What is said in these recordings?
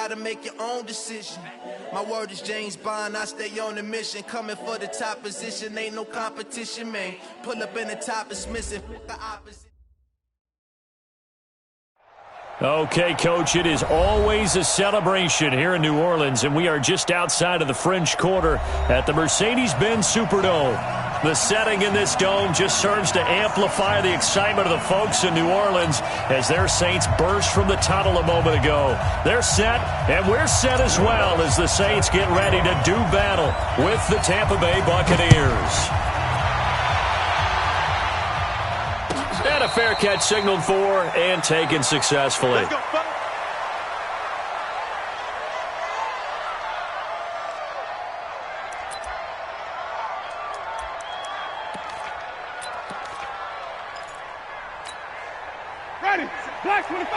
gotta make your own decision. My word is James Bond, I stay on a mission. Coming for the top position, ain't no competition, man. Pull up in the top, it's missing the opposite. Okay, Coach, it is always a celebration here in New Orleans, and we are just outside of the French Quarter at the Mercedes-Benz Superdome. The setting in this dome just serves to amplify the excitement of the folks in New Orleans as their Saints burst from the tunnel a moment ago. They're set, and we're set as well as the Saints get ready to do battle with the Tampa Bay Buccaneers. And a fair catch signaled for and taken successfully. Let's go, folks. Ready, Black 25.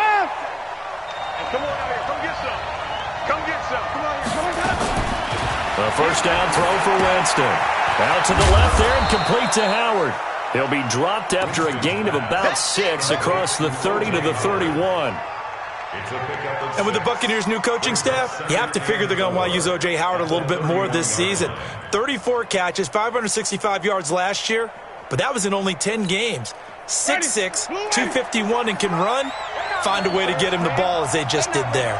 And come on out here, come get some. Come get some. Come on here, come on out. A first down throw for Winston. Out to the left there and complete to Howard. He'll be dropped after a gain of about 6 across the 30 to the 31. And with the Buccaneers' new coaching staff, you have to figure they're going to want to use O.J. Howard a little bit more this season. 34 catches, 565 yards last year, but that was in only 10 games. 6'6", 251, and can run. Find a way to get him the ball as they just did there.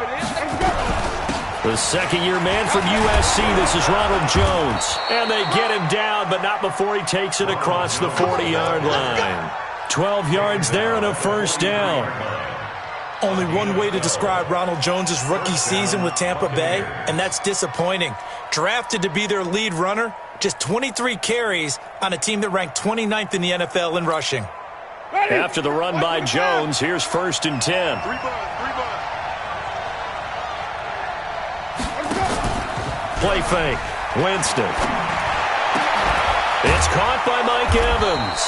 The second-year man from USC, this is Ronald Jones. And they get him down, but not before he takes it across the 40-yard line. 12 yards there and a first down. Only one way to describe Ronald Jones' rookie season with Tampa Bay, and that's disappointing. Drafted to be their lead runner, just 23 carries on a team that ranked 29th in the NFL in rushing. After the run by Jones, here's 1st and 10. Play fake. Winston. It's caught by Mike Evans.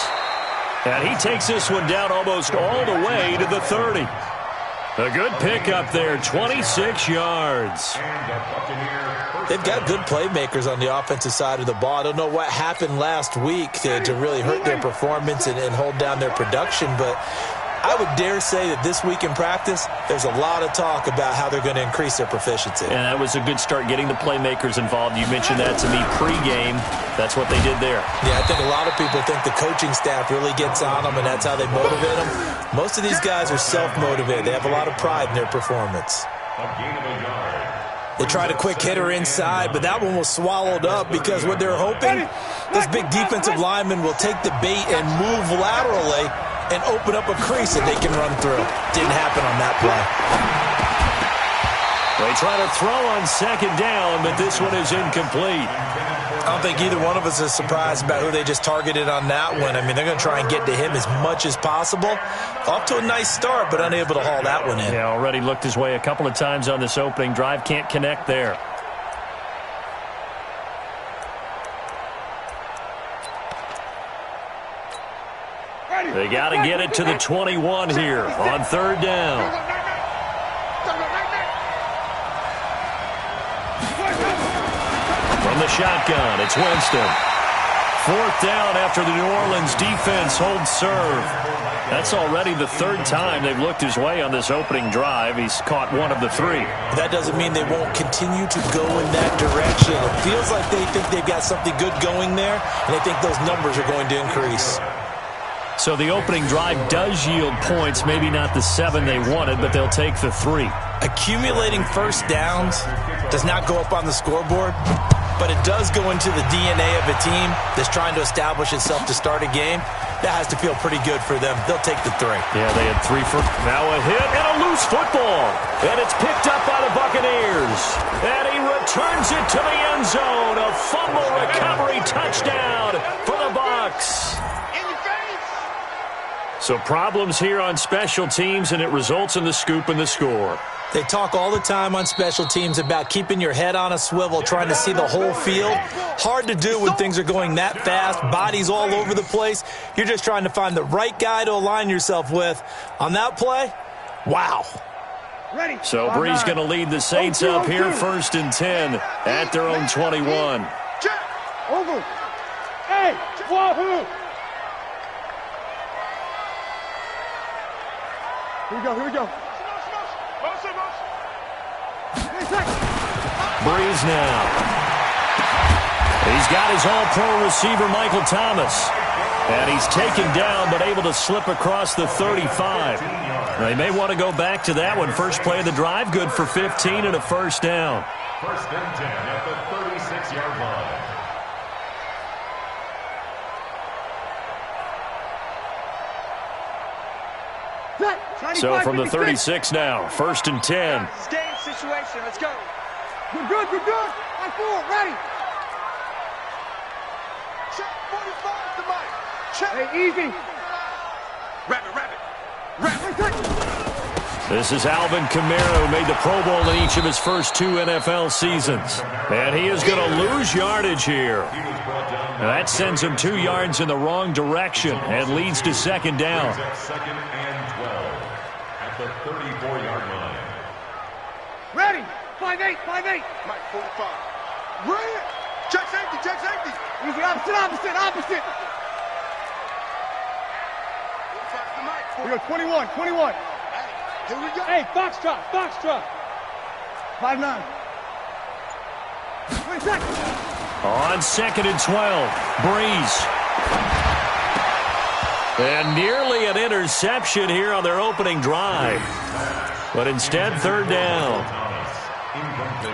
And he takes this one down almost all the way to the 30. A good pickup there, 26 yards. They've got good playmakers on the offensive side of the ball. I don't know what happened last week to really hurt their performance and hold down their production, but I would dare say that this week in practice, there's a lot of talk about how they're going to increase their proficiency. And that was a good start getting the playmakers involved. You mentioned that to me pregame. That's what they did there. Yeah, I think a lot of people think the coaching staff really gets on them, and that's how they motivate them. Most of these guys are self-motivated. They have a lot of pride in their performance. They tried a quick hitter inside, but that one was swallowed up because what they're hoping, this big defensive lineman will take the bait and move laterally and open up a crease that they can run through. Didn't happen on that play. They try to throw on second down, but this one is incomplete. I don't think either one of us is surprised about who they just targeted on that one. I mean, they're going to try and get to him as much as possible. Off to a nice start, but unable to haul that one in. Yeah, already looked his way a couple of times on this opening drive. Can't connect there. They got to get it to the 21 here on third down. From the shotgun, it's Winston. Fourth down after the New Orleans defense holds serve. That's already the third time they've looked his way on this opening drive. He's caught one of the 3. That doesn't mean they won't continue to go in that direction. It feels like they think they've got something good going there, and they think those numbers are going to increase. So the opening drive does yield points, maybe not the 7 they wanted, but they'll take the 3. Accumulating first downs does not go up on the scoreboard, but it does go into the DNA of a team that's trying to establish itself to start a game. That has to feel pretty good for them. They'll take the 3. Yeah, they had 3 for now a hit and a loose football. And it's picked up by the Buccaneers. And he returns it to the end zone. A fumble recovery touchdown for the Bucs. So problems here on special teams, and it results in the scoop and the score. They talk all the time on special teams about keeping your head on a swivel, trying to see the whole field. Hard to do when things are going that fast, bodies all over the place. You're just trying to find the right guy to align yourself with. On that play, wow. So Bree's going to lead the Saints up here, 1st and 10 at their own 21. Check. Over. Hey, wahoo. Here we go, here we go. Breeze now. He's got his all-pro receiver, Michael Thomas. And he's taken down, but able to slip across the 35. They may want to go back to that one. First play of the drive, good for 15 and a first down. First and 10 at the 36-yard line. So from the 36 now, first and 10. Game situation. Let's go. We're good. On forward, ready. Check 45 to Mike. Check. Hey, easy. Rabbit. This is Alvin Kamara, who made the Pro Bowl in each of his first 2 NFL seasons. And he is going to lose yardage here. And that sends him 2 yards in the wrong direction and leads to second down. Second and 12 at the 34-yard line. Ready. 5-8. Mike 45. Red. Check safety. Easy, opposite. 45 to Mike. We go 21. Here we go. Hey, box drop. 5-9. 20 seconds. On second and 12, Breeze. And nearly an interception here on their opening drive. But instead, third down.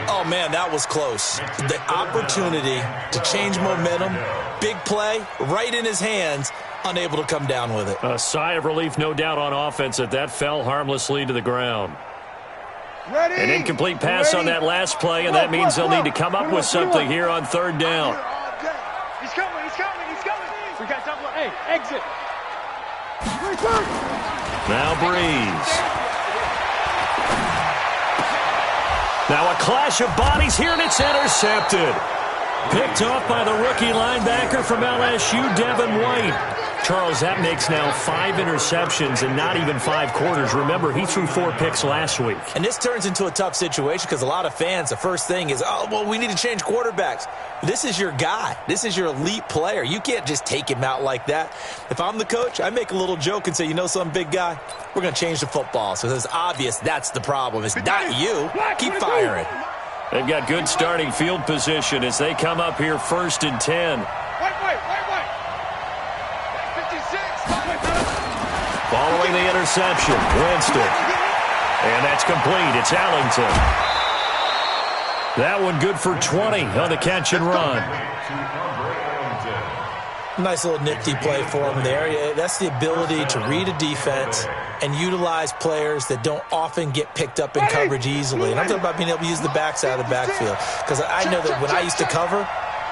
Oh, man, that was close. The opportunity to change momentum, big play, right in his hands, unable to come down with it. A sigh of relief, no doubt, on offense that fell harmlessly to the ground. Ready. An incomplete pass on that last play, and that means they'll need to come up with something here on third down. He's coming. We got double. Hey, exit. Now Breeze. Now a clash of bodies here, and it's intercepted. Picked off by the rookie linebacker from LSU, Devin White. Charles, that makes now 5 interceptions and not even 5 quarters. Remember, he threw 4 picks last week. And this turns into a tough situation because a lot of fans, the first thing is, oh, well, we need to change quarterbacks. This is your guy. This is your elite player. You can't just take him out like that. If I'm the coach, I make a little joke and say, you know something, big guy? We're going to change the football. So it's obvious that's the problem. It's not you. Keep firing. They've got good starting field position as they come up here first and 10. Following the interception, Winston. And that's complete. It's Allington. That one good for 20 on the catch and run. Nice little nifty play for him there. That's the ability to read a defense and utilize players that don't often get picked up in coverage easily. And I'm talking about being able to use the backside of the backfield. Because I know that when I used to cover,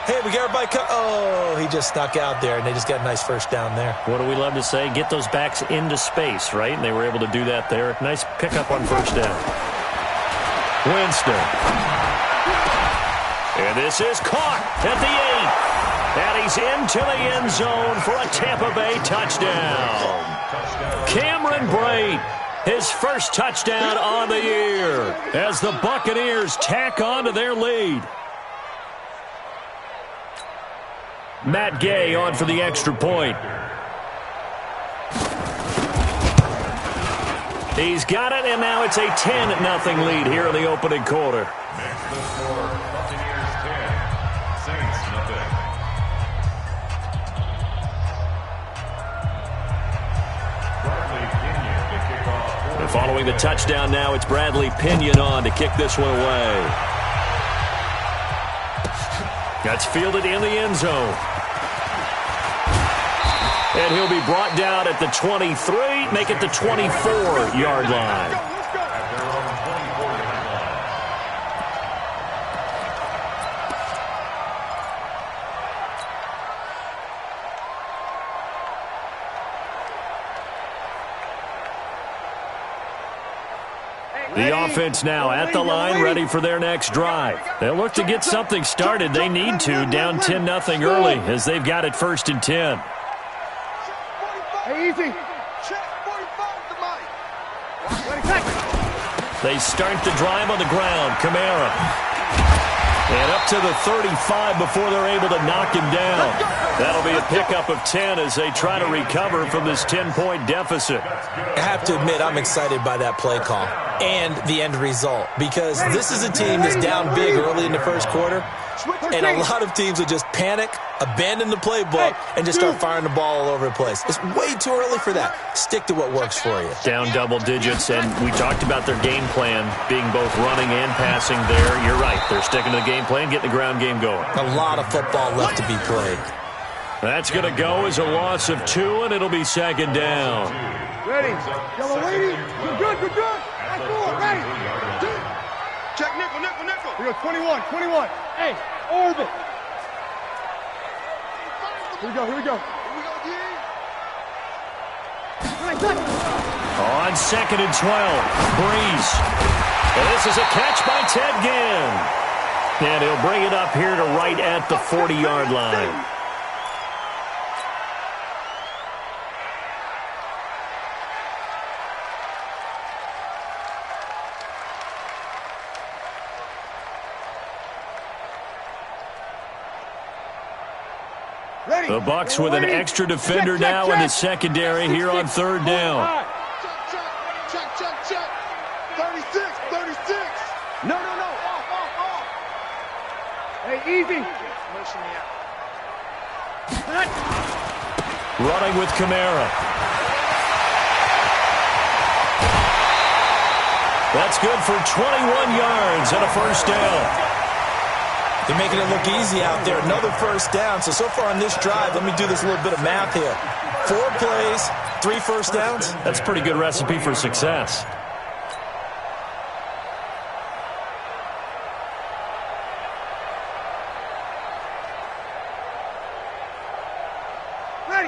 hey, we got everybody oh, he just snuck out there, and they just got a nice first down there. What do we love to say? Get those backs into space, right? And they were able to do that there. Nice pickup on first down. Winston. And this is caught at the 8. And he's into the end zone for a Tampa Bay touchdown. Cameron Brate, his first touchdown on the year as the Buccaneers tack on to their lead. Matt Gay on for the extra point. He's got it, and now it's a 10-0 lead here in the opening quarter. Next, the score, Buccaneers 10, Saints nothing. And following the touchdown now, it's Bradley Pinion on to kick this one away. That's fielded in the end zone. And he'll be brought down at the 23, make it the 24-yard line. The offense now at the line, ready for their next drive. They'll look to get something started. They need to, down 10-0 early as they've got it first and 10. Hey, easy. They start the drive on the ground. Kamara. And up to the 35 before they're able to knock him down. That'll be a pickup of 10 as they try to recover from this 10-point deficit. I have to admit, I'm excited by that play call. and the end result, because this is a team that's down big early in the first quarter, and a lot of teams will just panic, abandon the playbook, and just start firing the ball all over the place. It's way too early for that. Stick to what works for you. Down double digits, and we talked about their game plan being both running and passing there. You're right. They're sticking to the game plan, getting the ground game going. A lot of football left to be played. That's going to go as a loss of 2, and it'll be second down. Ready. Yellow lady. Good, good, good. High forward. Ready. Check nickel, nickel, nickel. We go 21, 21. Hey, orbit. Here we go, here we go. Here we go, D. Right, good. On second and 12, Breeze. And this is a catch by Ted Ginn. And he'll bring it up here to right at the 40-yard line. The Bucs with an extra defender now in the secondary here on third down. Check. 36. No. Off. Hey, easy. Motion me out. Running with Kamara. That's good for 21 yards and a first down. They're making it look easy out there. Another first down. So far on this drive, let me do this little bit of math here. 4 plays, 3 first downs. That's a pretty good recipe for success.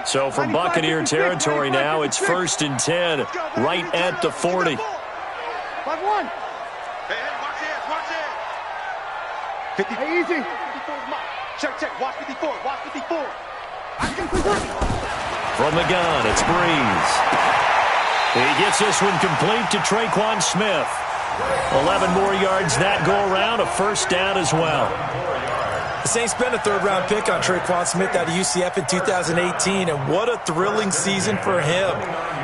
So from Buccaneer territory now, it's 1st and 10, right at the 40. 5-1. Hey, watch it. 50. Hey, easy. 54 is mine. Check. Watch 54. From the gun, it's Breeze. He gets this one complete to Traquan Smith. 11 more yards that go around, a first down as well. The Saints spent a 3rd-round pick on Traquan Smith out of UCF in 2018, and what a thrilling season for him.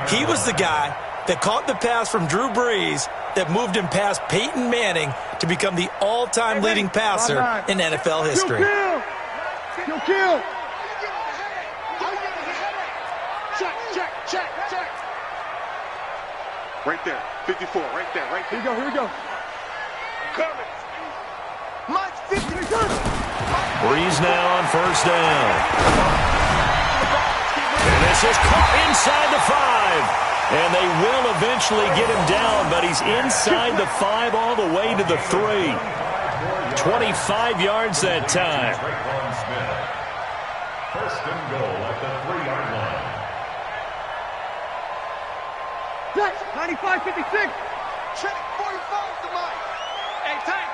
He was the guy that caught the pass from Drew Brees that moved him past Peyton Manning to become the all-time leading passer in NFL history. Kill. Check. Right there. 54. Right there. Here we go. Coming. Mike's 50. Breeze now on first down. And this is caught inside the 5. And they will eventually get him down, but he's inside the 5 all the way to the 3. 25 yards that time. First and goal at the 3-yard line. 95-56. Check. 45 to Mike. Hey, tight.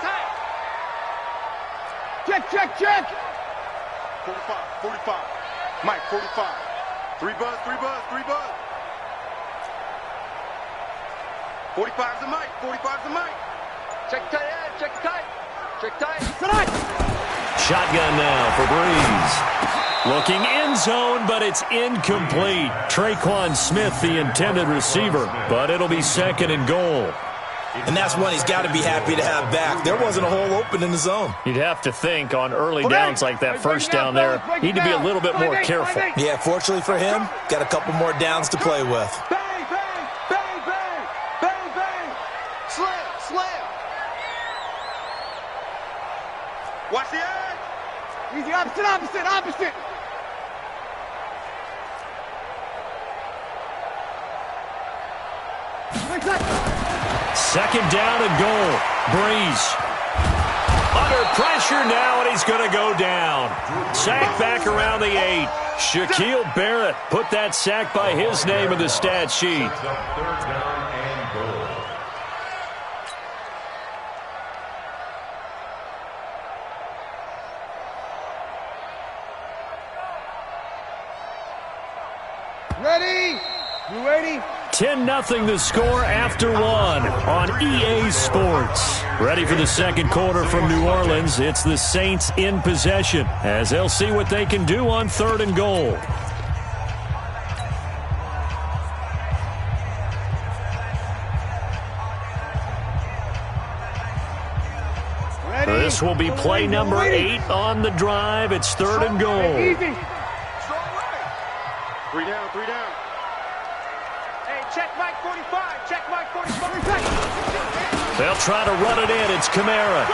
Check. 45. Mike, 45. 3 buzz. 45's the Mike. Check tight. Shotgun now for Breeze. Looking end zone, but it's incomplete. Traquan Smith, the intended receiver, but it'll be 2nd and goal. And that's one he's got to be happy to have back. There wasn't a hole open in the zone. You'd have to think on early downs like that first down there, need to be a little bit more careful. Yeah, fortunately for him, got a couple more downs to play with. Bang. Slam. Watch the edge. Easy, opposite. Second down and goal. Breeze. Under pressure now, and he's going to go down. Sack back around the 8. Shaquille Barrett put that sack by his name in the stat sheet. 3rd down and goal. Ready? You ready? 10-0 the score after 1 on EA Sports. Ready for the second quarter from New Orleans. It's the Saints in possession as they'll see what they can do on 3rd and goal. This will be play number 8 on the drive. It's 3rd and goal. Easy. 3 down, 3 down. Hey, check Mike 45. Check Mike 45. They'll try to run it in. It's Kamara.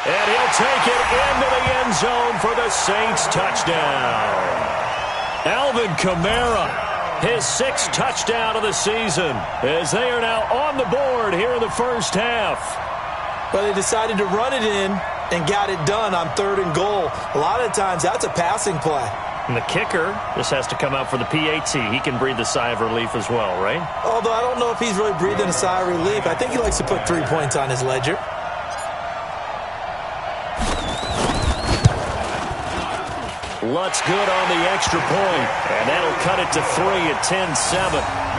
And he'll take it into the end zone for the Saints touchdown. Alvin Kamara. His 6th touchdown of the season, as they are now on the board here in the first half. Well, they decided to run it in and got it done on 3rd and goal. A lot of times, that's a passing play. And the kicker just has to come out for the PAT. He can breathe a sigh of relief as well, right? Although I don't know if he's really breathing a sigh of relief. I think he likes to put 3 points on his ledger. Lutz good on the extra point, and that'll cut it to 3 at 10-7.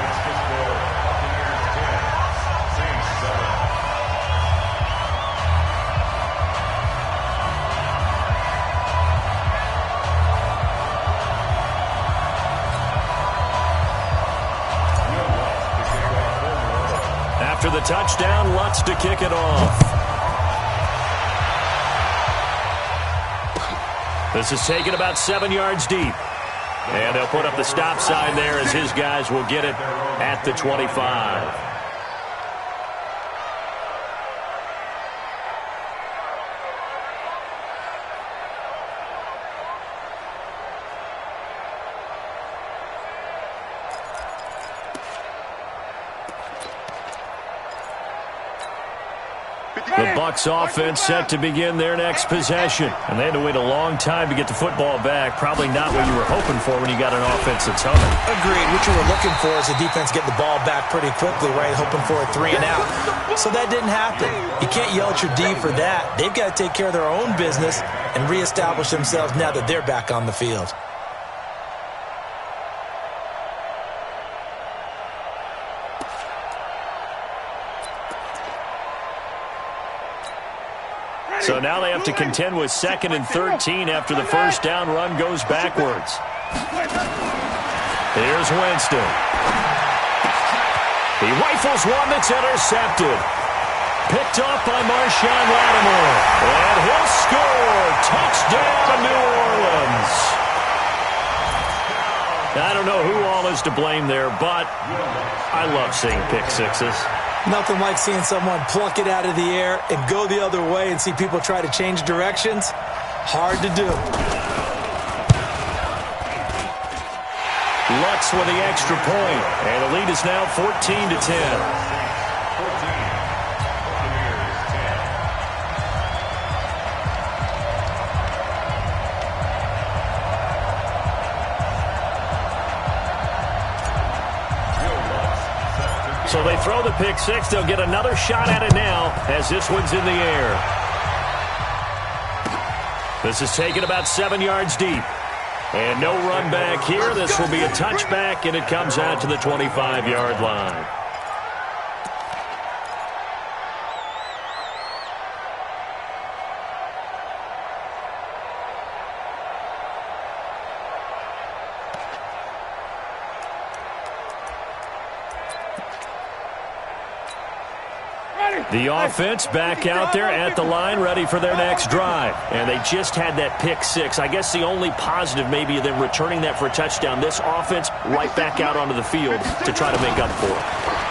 After the touchdown, Lutz to kick it off. This is taken about 7 yards deep. And they'll put up the stop sign there as his guys will get it at the 25. The Bucs offense set to begin their next possession. And they had to wait a long time to get the football back. Probably not what you were hoping for when you got an offense that's humming. Agreed. What you were looking for is the defense getting the ball back pretty quickly, right? Hoping for a 3 and out. So that didn't happen. You can't yell at your D for that. They've got to take care of their own business and reestablish themselves now that they're back on the field. So now they have to contend with 2nd and 13 after the first down run goes backwards. Here's Winston. He rifles one that's intercepted. Picked off by Marshawn Lattimore. And he'll score. Touchdown, New Orleans. I don't know who all is to blame there, but I love seeing pick sixes. Nothing like seeing someone pluck it out of the air and go the other way and see people try to change directions. Hard to do. Lutz with the extra point, and the lead is now 14-10. So they throw the pick six. They'll get another shot at it now as this one's in the air. This is taken about 7 yards deep. And no run back here. This will be a touchback, and it comes out to the 25-yard line. The offense back out there at the line, ready for their next drive. And they just had that pick six. I guess the only positive maybe of them returning that for a touchdown. This offense right back out onto the field to try to make up for it.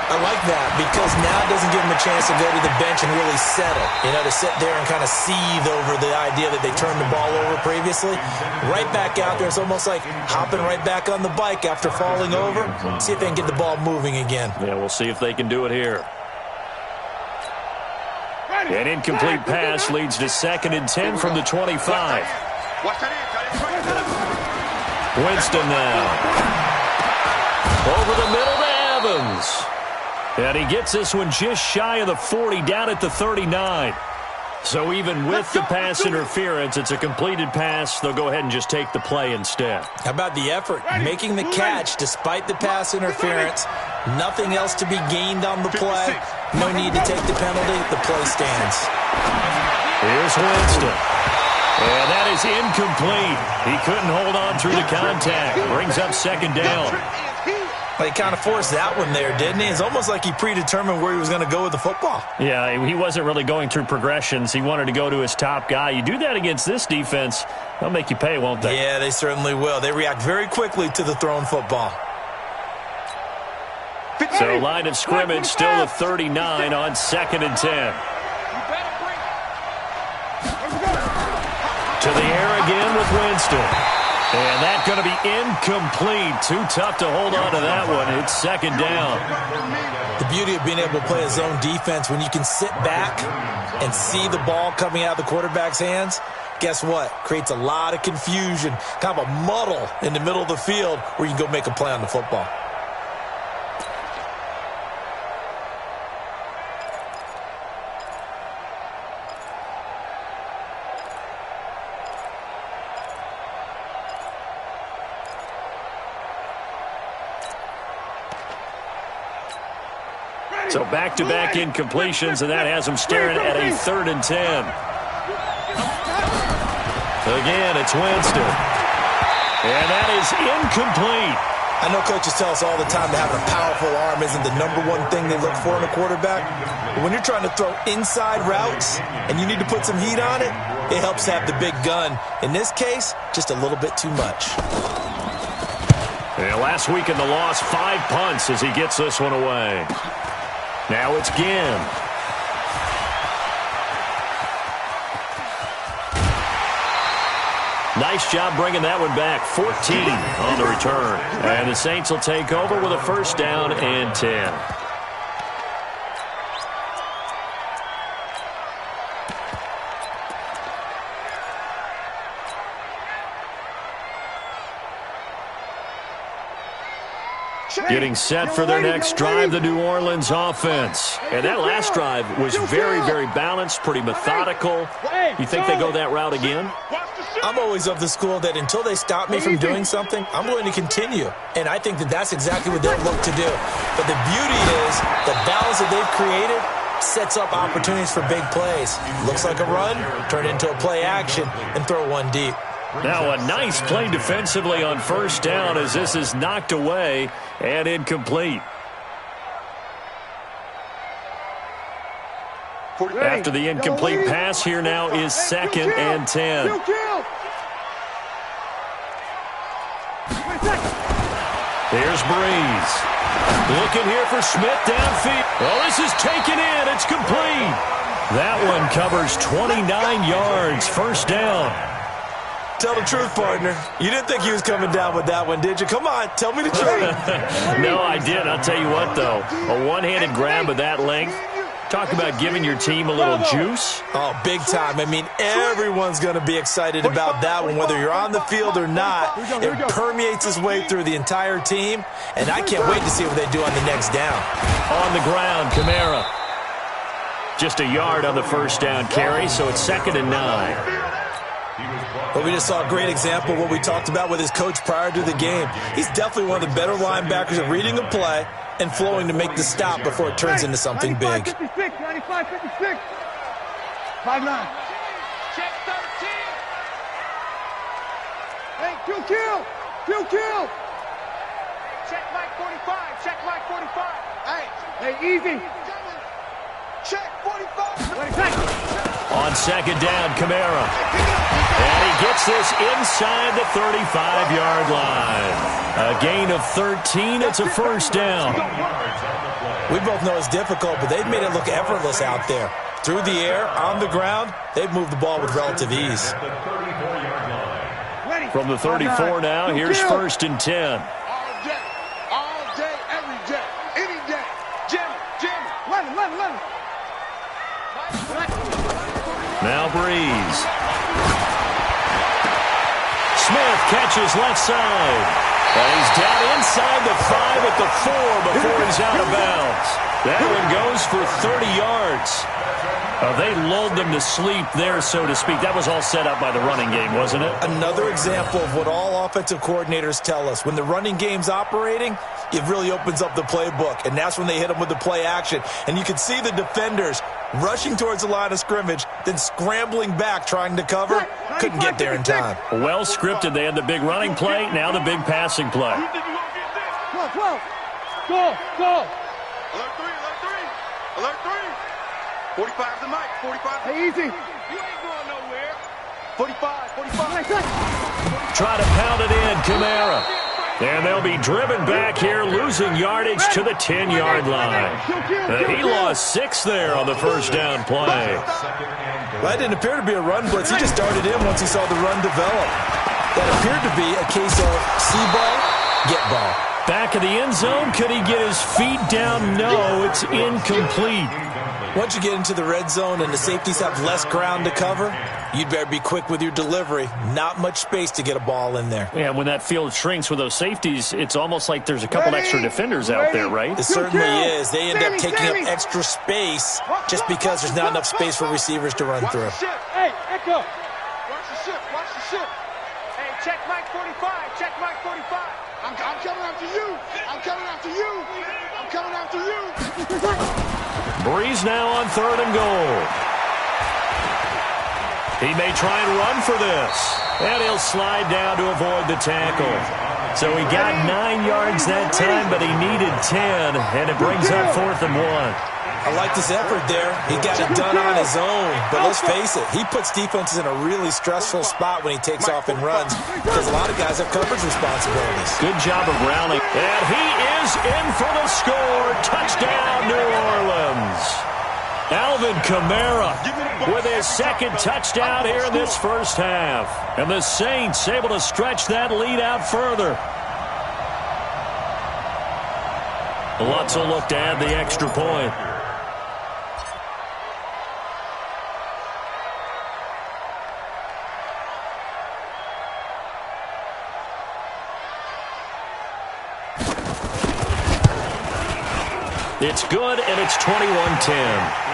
I like that because now it doesn't give them a chance to go to the bench and really settle. You know, to sit there and kind of seethe over the idea that they turned the ball over previously. Right back out there. It's almost like hopping right back on the bike after falling over. See if they can get the ball moving again. Yeah, we'll see if they can do it here. An incomplete pass leads to 2nd and 10 from the 25. Winston now. Over the middle to Evans. And he gets this one just shy of the 40, down at the 39. So even with the pass interference, it's a completed pass. They'll go ahead and just take the play instead. How about the effort? Making the catch despite the pass interference. Nothing else to be gained on the play. No need to take the penalty. The play stands. Here's Winston. And that is incomplete. He couldn't hold on through the contact. Brings up 2nd down. Well, he kind of forced that one there, didn't he? It's almost like he predetermined where he was going to go with the football. Yeah, he wasn't really going through progressions. He wanted to go to his top guy. You do that against this defense, they'll make you pay, won't they? Yeah, they certainly will. They react very quickly to the thrown football. So line of scrimmage still a 39 on 2nd and 10. To the air again with Winston. And that's going to be incomplete. Too tough to hold on to that one. It's 2nd down. The beauty of being able to play a zone defense, when you can sit back and see the ball coming out of the quarterback's hands, guess what? Creates a lot of confusion, kind of a muddle in the middle of the field where you can go make a play on the football. So back-to-back incompletions, and that has them staring at a 3rd and 10. Again, it's Winston. And that is incomplete. I know coaches tell us all the time that having a powerful arm isn't the #1 thing they look for in a quarterback. But when you're trying to throw inside routes and you need to put some heat on it, it helps to have the big gun. In this case, just a little bit too much. Yeah, last week in the loss, 5 punts as he gets this one away. Now it's Ginn. Nice job bringing that one back. 14 on the return. And the Saints will take over with a 1st down and 10. Getting set for their next drive, the New Orleans offense. And that last drive was very, very balanced, pretty methodical. You think they go that route again? I'm always of the school that until they stop me from doing something, I'm going to continue. And I think that that's exactly what they'll look to do. But the beauty is the balance that they've created sets up opportunities for big plays. Looks like a run, turn it into a play action, and throw one deep. Now a nice play defensively on 1st down as this is knocked away and incomplete. After the incomplete pass, here now is 2nd and 10. Here's Breeze. Looking here for Smith downfield. Oh, this is taken in. It's complete. That one covers 29 yards. 1st down. Tell the truth, partner. You didn't think he was coming down with that one, did you? Come on, tell me the truth. No, I did. I'll tell you what, though. A one-handed grab of that length. Talk about giving your team a little juice. Oh, big time. I mean, everyone's going to be excited about that one, whether you're on the field or not. It permeates its way through the entire team, and I can't wait to see what they do on the next down. On the ground, Kamara. Just a yard on the 1st down carry, so it's 2nd and 9. But we just saw a great example of what we talked about with his coach prior to the game. He's definitely one of the better linebackers at reading a play and flowing to make the stop before it turns into something big. 95-56, 95-56. 5-9. Check 13. Hey, kill. Check Mike 45. Check Mike 45. Hey, easy. Check 45. On 2nd down, Kamara. And he gets this inside the 35-yard line. A gain of 13. It's a 1st down. We both know it's difficult, but they've made it look effortless out there. Through the air, on the ground, they've moved the ball with relative ease. From the 34 now, here's 1st and 10. All day, every day, any day. Jim. Let him. Now Breeze. Smith catches left side. And he's down inside the 5 at the 4 before he's out of bounds. That one goes for 30 yards. They lulled them to sleep there, so to speak. That was all set up by the running game, wasn't it? Another example of what all offensive coordinators tell us. When the running game's operating, it really opens up the playbook, and that's when they hit them with the play action. And you can see the defenders rushing towards the line of scrimmage, then scrambling back trying to cover. Couldn't get there in time. Well scripted. They had the big running play, now the big passing play. 12. Go, go. Alert 3, alert 3. Alert 3. 45's the mic, 45. Hey, easy. You ain't going nowhere. 45, 45. Nice, nice. Try to pound it in, Kamara. And they'll be driven back here, losing yardage to the 10-yard line. He lost 6 there on the first down play. That didn't appear to be a run blitz. He just darted in once he saw the run develop. That appeared to be a case of see ball, get ball. Back of the end zone, could he get his feet down? No, it's incomplete. Once you get into the red zone and the safeties have less ground to cover, you'd better be quick with your delivery. Not much space to get a ball in there. Yeah, when that field shrinks with those safeties, it's almost like there's a couple extra defenders out there, right? It certainly is. They end up taking up extra space just because there's not enough space for receivers to run through. Hey, Echo. Watch the ship, watch the ship. Hey, check Mike 45, check Mike 45. I'm coming after you. I'm coming after you. I'm coming after you. Breeze now on 3rd and goal. He may try and run for this. And he'll slide down to avoid the tackle. So he got 9 yards that time, but he needed 10, and it brings up 4th and 1. I like this effort there. He got it done on his own. But let's face it, he puts defenses in a really stressful spot when he takes off and runs because a lot of guys have coverage responsibilities. Good job of rounding. And he is in for the score. Touchdown, New Orleans. Alvin Kamara with his 2nd touchdown here in this first half. And the Saints able to stretch that lead out further. Lutz will look to add the extra point. It's good, and it's 21-10.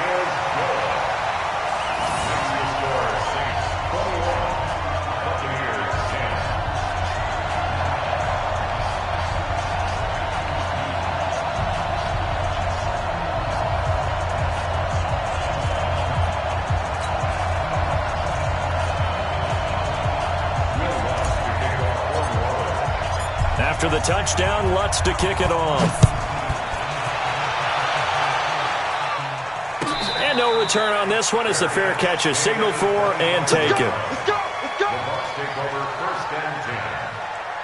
After the touchdown, Lutz to kick it off. And no return on this one as the fair catch is signaled for and taken. Let's go, let's go. The Bucs take over 1st and 10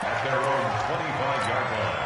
at their own 25-yard line.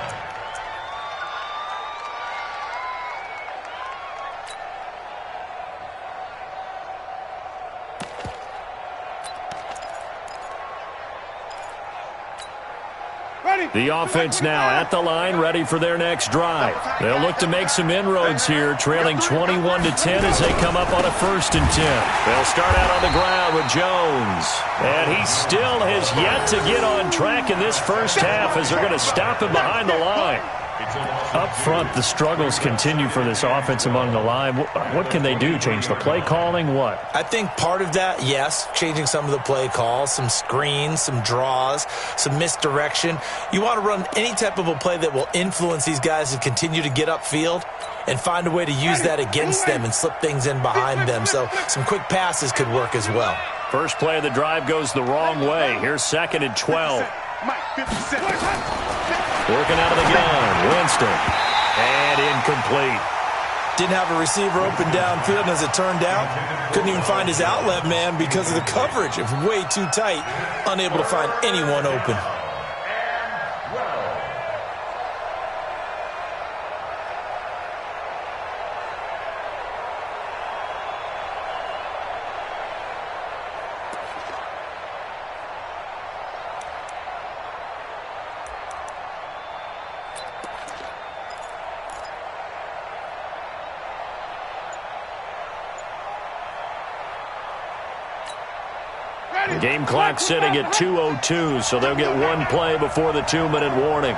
The offense now at the line, ready for their next drive. They'll look to make some inroads here, trailing 21-10 as they come up on a 1st and 10. They'll start out on the ground with Jones. And he still has yet to get on track in this first half as they're going to stop him behind the line. Up front, the struggles continue for this offense among the line. What can they do? Change the play calling? What? I think part of that, yes, changing some of the play calls, some screens, some draws, some misdirection. You want to run any type of a play that will influence these guys to continue to get upfield and find a way to use that against them and slip things in behind them. So some quick passes could work as well. First play of the drive goes the wrong way. Here's 2nd and 12. Working out of the gun, Winston. And incomplete. Didn't have a receiver open downfield, and as it turned out, couldn't even find his outlet man because of the coverage. It was way too tight, unable to find anyone open. The game clock sitting at 2:02, so they'll get one play before the 2-minute warning.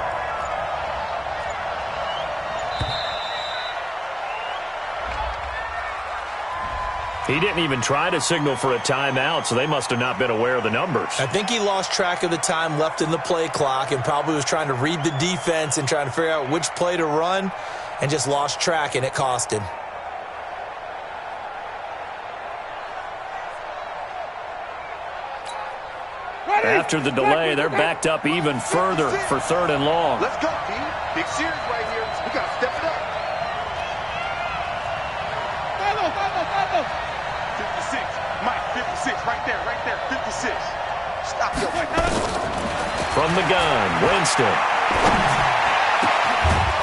He didn't even try to signal for a timeout, so they must have not been aware of the numbers. I think he lost track of the time left in the play clock and probably was trying to read the defense and trying to figure out which play to run and just lost track, and it cost him. After the delay, they're backed up even further for 3rd and long. Let's go, team. Big series right here. We got to step it up. 56. Mike, 56. Right there. 56. Stop your From the gun, Winston.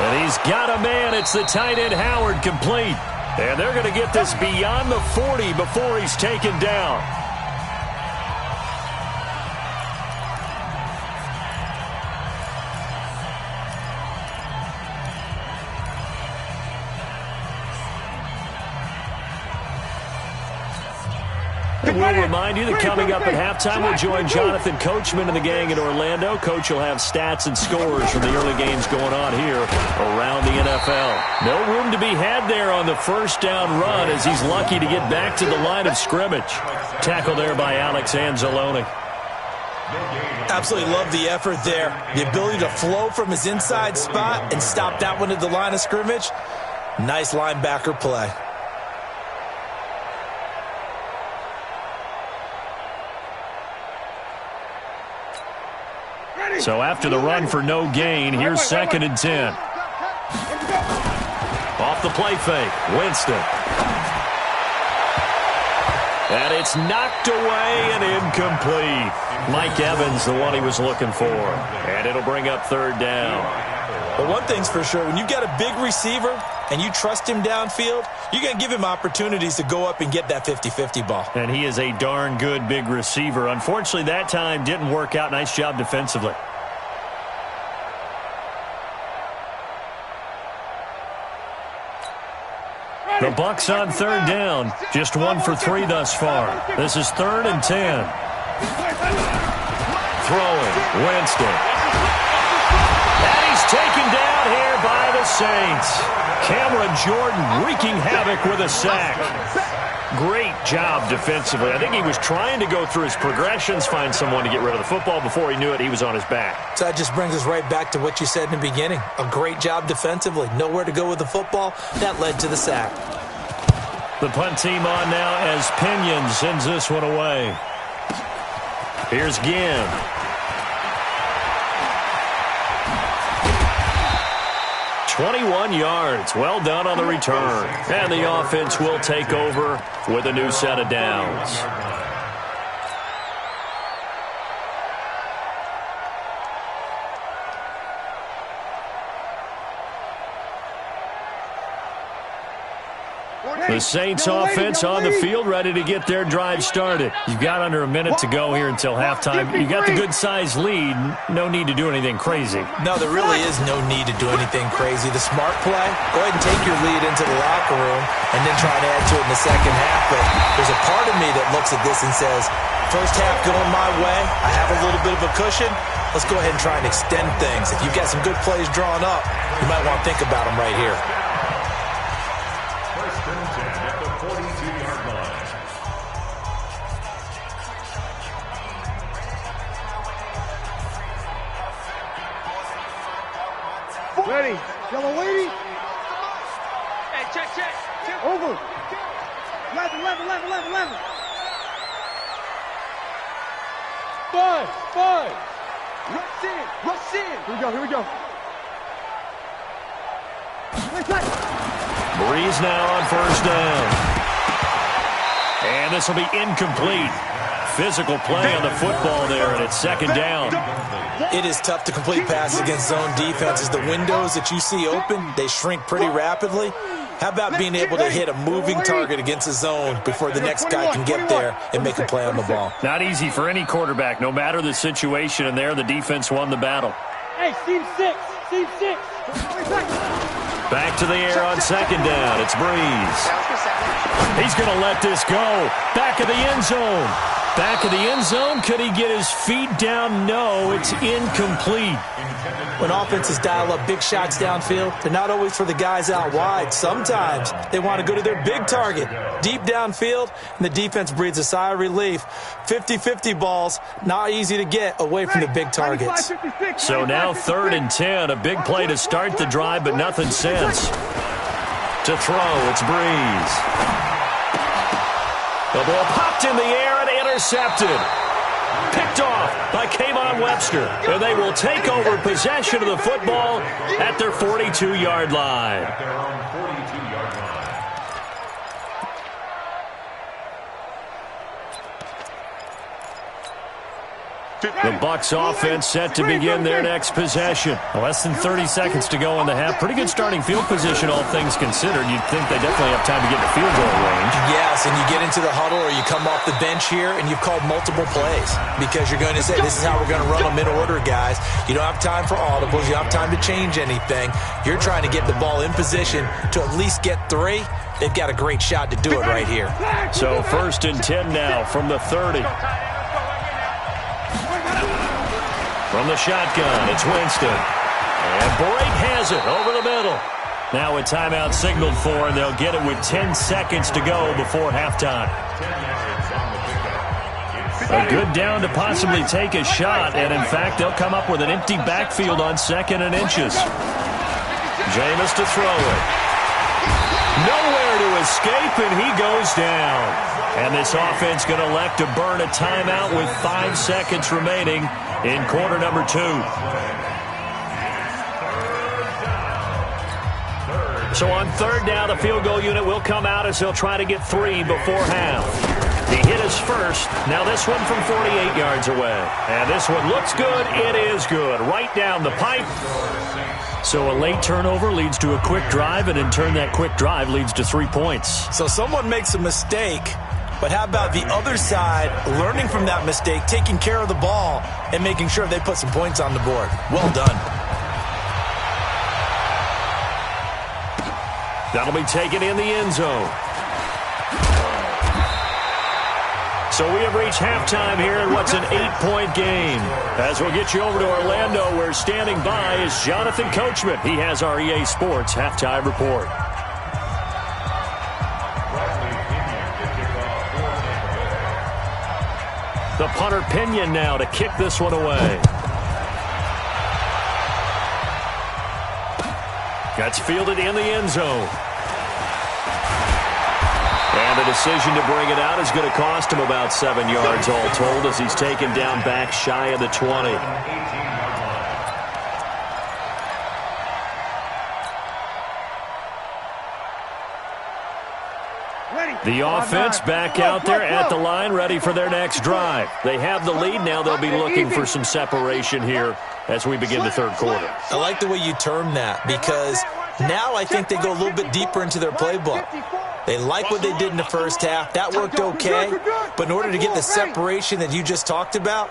And he's got a man. It's the tight end, Howard, complete. And they're going to get this beyond the 40 before he's taken down. We'll remind you that coming up at halftime, we'll join Jonathan Coachman and the gang in Orlando. Coach will have stats and scores from the early games going on here around the NFL. No room to be had there on the first down run as he's lucky to get back to the line of scrimmage. Tackle there by Alex Anzalone. Absolutely love the effort there. The ability to flow from his inside spot and stop that one at the line of scrimmage. Nice linebacker play. So after the run for no gain, here's 2nd and 10. Off the play fake, Winston. And it's knocked away and incomplete. Mike Evans, the one he was looking for. And it'll bring up 3rd down. But one thing's for sure, when you've got a big receiver and you trust him downfield, you're going to give him opportunities to go up and get that 50-50 ball. And he is a darn good big receiver. Unfortunately, that time didn't work out. Nice job defensively. The Bucs on 3rd down. Just 1 for 3 thus far. This is 3rd and 10. Throwing, Winston. And he's taken down here by the Saints. Cameron Jordan wreaking havoc with a sack. Great job defensively. I think he was trying to go through his progressions, find someone to get rid of the football. Before he knew it, he was on his back. So that just brings us right back to what you said in the beginning. A great job defensively. Nowhere to go with the football. That led to the sack. The punt team on now as Pinion sends this one away. Here's Ginn. 21 yards. Well done on the return. And the offense will take over with a new set of downs. The Saints offense on the field, ready to get their drive started. You've got under a minute to go here until halftime. You got the good-sized lead. No need to do anything crazy. No, there really is no need to do anything crazy. The smart play, go ahead and take your lead into the locker room and then try and add to it in the second half. But there's a part of me that looks at this and says, first half going my way, I have a little bit of a cushion. Let's go ahead and try and extend things. If you've got some good plays drawn up, you might want to think about them right here. Ready. Yellow lady. Hey, check. Over. 11. 5. Rush in. Here we go. Breeze now on first down. And this will be incomplete. Physical play on the football there, and it's 2nd down. It is tough to complete passes against zone defenses. The windows that you see open, they shrink pretty rapidly. How about being able to hit a moving target against a zone before the next guy can get there and make a play on the ball? Not easy for any quarterback, no matter the situation, and there the defense won the battle. Hey, Team 6. Back to the air on 2nd down. It's Breeze. He's going to let this go. Back of the end zone. Back of the end zone. Could he get his feet down? No, it's incomplete. When offenses dial up big shots downfield, they're not always for the guys out wide. Sometimes they want to go to their big target, deep downfield, and the defense breathes a sigh of relief. 50-50 balls, not easy to get away from the big targets. So now 3rd and 10, a big play to start the drive, but nothing since. To throw, it's Breeze. The ball popped in the air and intercepted. Picked off by Kayvon Webster. And they will take over possession of the football at their 42-yard line. At their own 42-yard line. The Bucs offense set to begin their next possession. Less than 30 seconds to go in the half. Pretty good starting field position, all things considered. You'd think they definitely have time to get in the field goal range. Yes, and you get into the huddle or you come off the bench here and you've called multiple plays because you're going to say, this is how we're going to run them in order, guys. You don't have time for audibles. You don't have time to change anything. You're trying to get the ball in position to at least get 3. They've got a great shot to do it right here. So 1st and 10 now from the 30. From the shotgun, it's Winston. And Brake has it over the middle. Now a timeout signaled for, and they'll get it with 10 seconds to go before halftime. A good down to possibly take a shot, and in fact, they'll come up with an empty backfield on 2nd and inches. Jameis to throw it. Nowhere to escape, and he goes down. And this offense going to elect to burn a timeout with 5 seconds remaining in quarter number 2. So on 3rd down, the field goal unit will come out as they'll try to get 3 before half. The hit is first. Now this one from 48 yards away. And this one looks good. It is good. Right down the pipe. So a late turnover leads to a quick drive, and in turn that quick drive leads to 3 points. So someone makes a mistake, but how about the other side learning from that mistake, taking care of the ball, and making sure they put some points on the board? Well done. That'll be taken in the end zone. So we have reached halftime here in what's an 8-point game. As we'll get you over to Orlando, where standing by is Jonathan Coachman. He has our EA Sports halftime report. The punter Pinion now to kick this one away. Gets fielded in the end zone. And the decision to bring it out is going to cost him about 7 yards all told, as he's taken down back shy of the 20. The offense back out there at the line, ready for their next drive. They have the lead. Now they'll be looking for some separation here as we begin the 3rd quarter. I like the way you term that, because now I think they go a little bit deeper into their playbook. They like what they did in the first half. That worked okay. But in order to get the separation that you just talked about,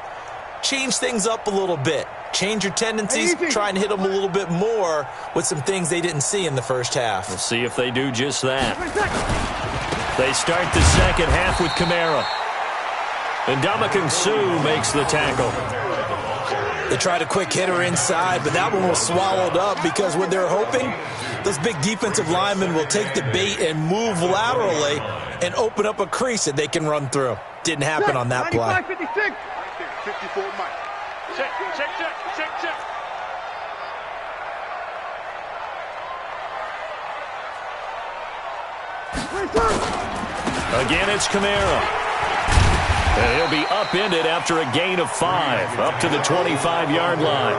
change things up a little bit. Change your tendencies, try and hit them a little bit more with some things they didn't see in the first half. We'll see if they do just that. They start the second half with Kamara. And Ndamukong Suh makes the tackle. They tried a quick hitter inside, but that one was swallowed up because what they're hoping, those big defensive linemen will take the bait and move laterally and open up a crease that they can run through. Didn't happen on that play. 55, 54, Mike. Check. Again, it's Kamara. And he'll be upended after a gain of 5, up to the 25-yard line.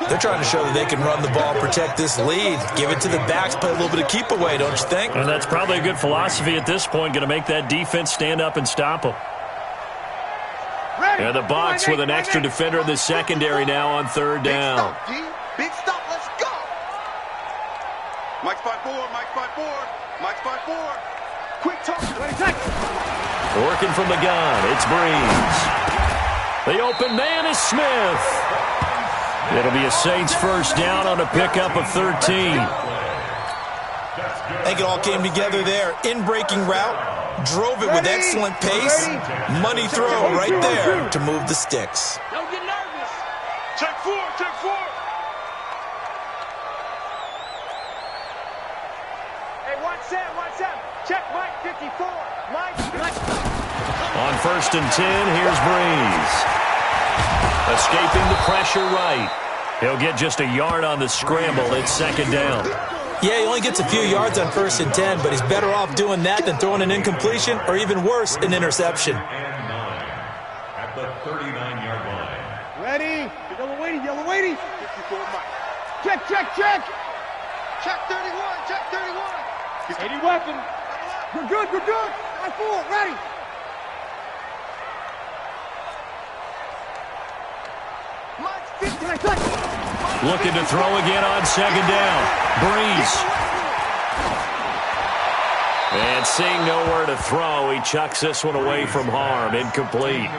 They're trying to show that they can run the ball, protect this lead, give it to the backs, play a little bit of keep away, don't you think? And that's probably a good philosophy at this point, going to make that defense stand up and stop them. And the Bucs with an extra defender in the secondary now on 3rd down. Big stop, let's go. Mike's 5-4, Mike's 5-4, Mike's 5-4. Quick toss. Working from the gun, it's Breeze. The open man is Smith. It'll be a Saints first down on a pickup of 13. I think it all came together there. In-breaking route, drove it with excellent pace. Money throw right there to move the sticks. Don't get nervous. Check 4. Hey, watch out. Check Mike 54. Mike. On 1st and 10, here's Breeze. Escaping the pressure right. He'll get just a yard on the scramble. It's 2nd down. Yeah, he only gets a few yards on 1st and 10, but he's better off doing that than throwing an incompletion or even worse, an interception. the 39-yard line. Ready? Yellow waiting, yellow waiting. 54 Mike. Check, check, check. Check 31, check 31. He's 80 weapon. Good, good, good, good. I full, ready. Mike's 59 seconds. Looking to throw again on second down. Breeze. And seeing nowhere to throw, he chucks this one away from harm. Incomplete.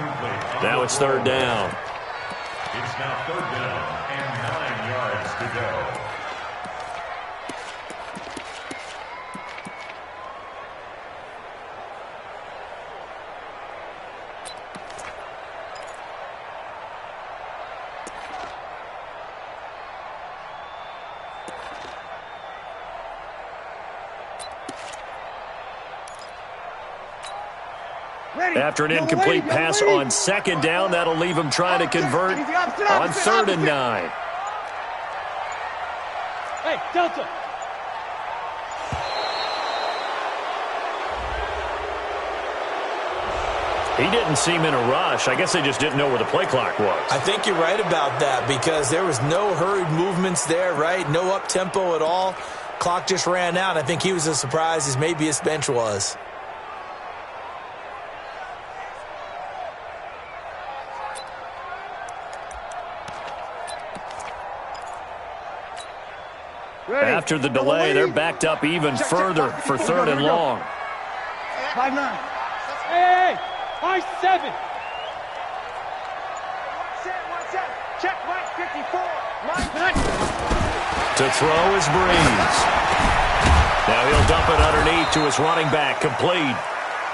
Now it's third down. It's now third down and 9 yards to go. After an incomplete pass on second down, that'll leave him trying to convert on third and 9. Hey, Delta. He didn't seem in a rush. I guess they just didn't know where the play clock was. I think you're right about that because there was no hurried movements there, right? No up-tempo at all. Clock just ran out. I think he was as surprised as maybe his bench was. After the delay, they're backed up even further for third and long. 5-9. Hey, 5-7. 1-7. Check Mike 54. Mike. To throw is Breeze. Now he'll dump it underneath to his running back, complete.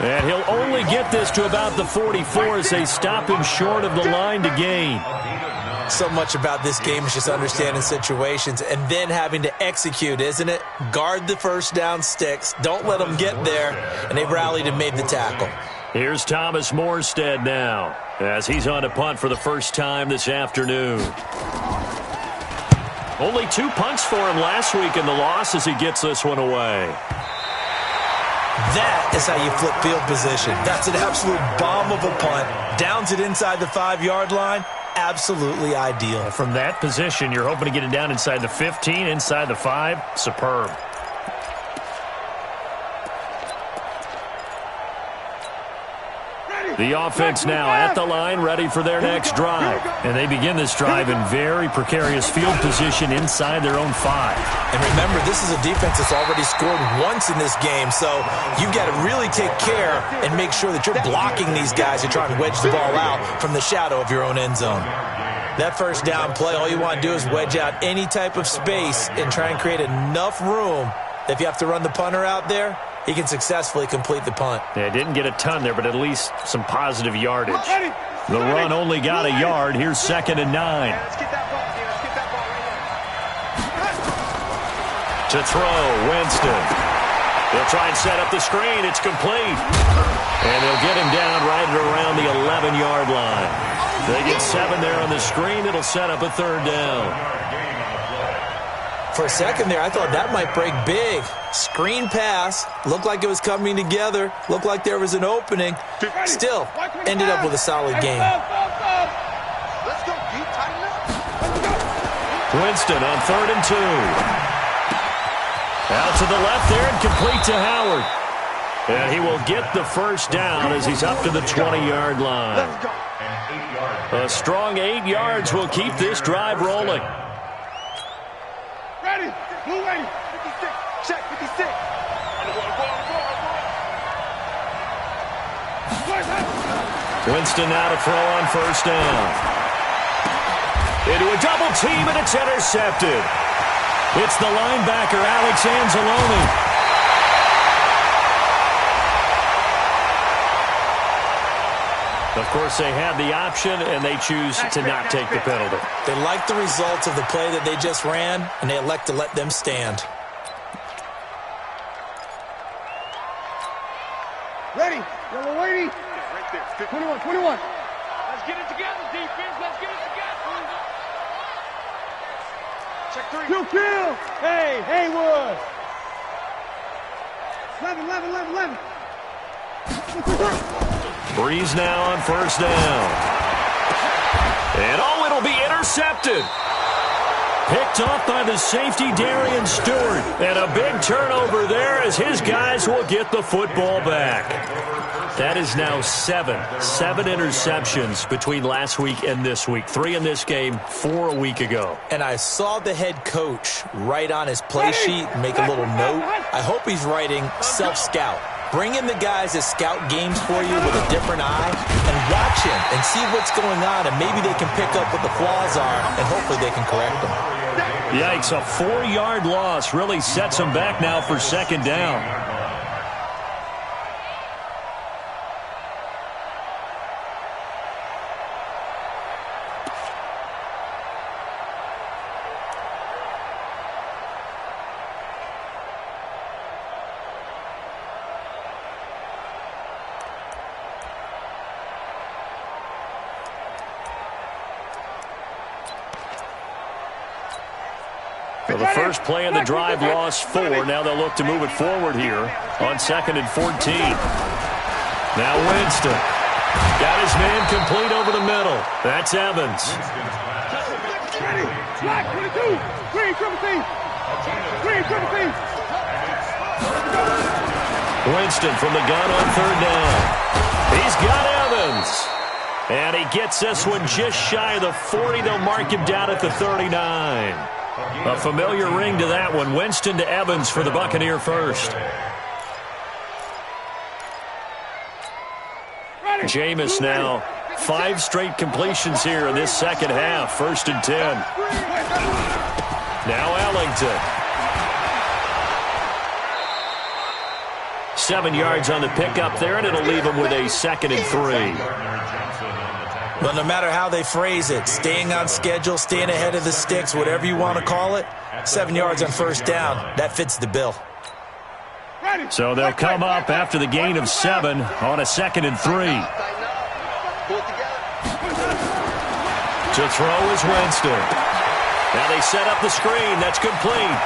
And he'll only get this to about the 44 as they stop him short of the line to gain. So much about this game is just understanding situations and then having to execute, isn't it? Guard the first down sticks. Don't let them get there. And they rallied and made the tackle. Here's Thomas Morstead now as he's on a punt for the first time this afternoon. Only 2 punts for him last week in the loss as he gets this one away. That is how you flip field position. That's an absolute bomb of a punt. Downs it inside the 5-yard line. Absolutely ideal. From that position, you're hoping to get it down inside the 15, inside the 5. Superb. The offense now at the line, ready for their next drive. And they begin this drive in very precarious field position inside their own 5. And remember, this is a defense that's already scored once in this game, so you've got to really take care and make sure that you're blocking these guys who try and wedge the ball out from the shadow of your own end zone. That first down play, all you want to do is wedge out any type of space and try and create enough room that if you have to run the punter out there, he can successfully complete the punt. Yeah, didn't get a ton there, but at least some positive yardage. The run only got a yard. Here's second and 9. Let's get that ball. Let's get that ball right here. To throw, Winston. They'll try and set up the screen. It's complete. And they'll get him down right at around the 11-yard line. They get 7 there on the screen. It'll set up a third down. For a second there, I thought that might break big. Screen pass. Looked like it was coming together. Looked like there was an opening. Still, ended up with a solid game. Let's go deep, tighten up. Winston on third and 2. Out to the left there and complete to Howard. And he will get the first down as he's up to the 20-yard line. A strong 8 yards will keep this drive rolling. Ready. Blue ready. 56. Check 56. Winston now to throw on first down. Into a double team, and it's intercepted. It's the linebacker, Alex Anzalone. Of course, they had the option, and they choose to not take the penalty. They like the results of the play that they just ran, and they elect to let them stand. Ready. Yellow waiting. Right there. 21, 21. Let's get it together, defense. Let's get it together. Check 3. 2 kill. Hey, Haywood. 11, 11, 11, 11. Breeze now on first down. And it'll be intercepted. Picked off by the safety, Darian Stewart. And a big turnover there as his guys will get the football back. That is now seven interceptions between last week and this week. 3 in this game, 4 a week ago. And I saw the head coach write on his play sheet, make a little note. I hope he's writing self-scout. Bring in the guys that scout games for you with a different eye and watch him and see what's going on, and maybe they can pick up what the flaws are, and hopefully they can correct them. Yikes, a 4-yard loss really sets them back now for second down. Well, the first play of the drive lost 4. Now they'll look to move it forward here on 2nd and 14. Now Winston. Got his man complete over the middle. That's Evans. Black 22. Green triple team. Green triple team. Winston from the gun on 3rd down. He's got Evans. And he gets this one just shy of the 40. They'll mark him down at the 39. A familiar ring to that one. Winston to Evans for the Buccaneer first. Jameis now. 5 straight completions here in this second half. 1st and 10. Now Ellington. 7 yards on the pickup there, and it'll leave him with a 2nd and 3. Well, no matter how they phrase it, staying on schedule, staying ahead of the sticks, whatever you want to call it, 7 yards on first down, that fits the bill. So they'll come up after the gain of 7 on a 2nd and 3. To throw is Winston. Now they set up the screen. That's complete.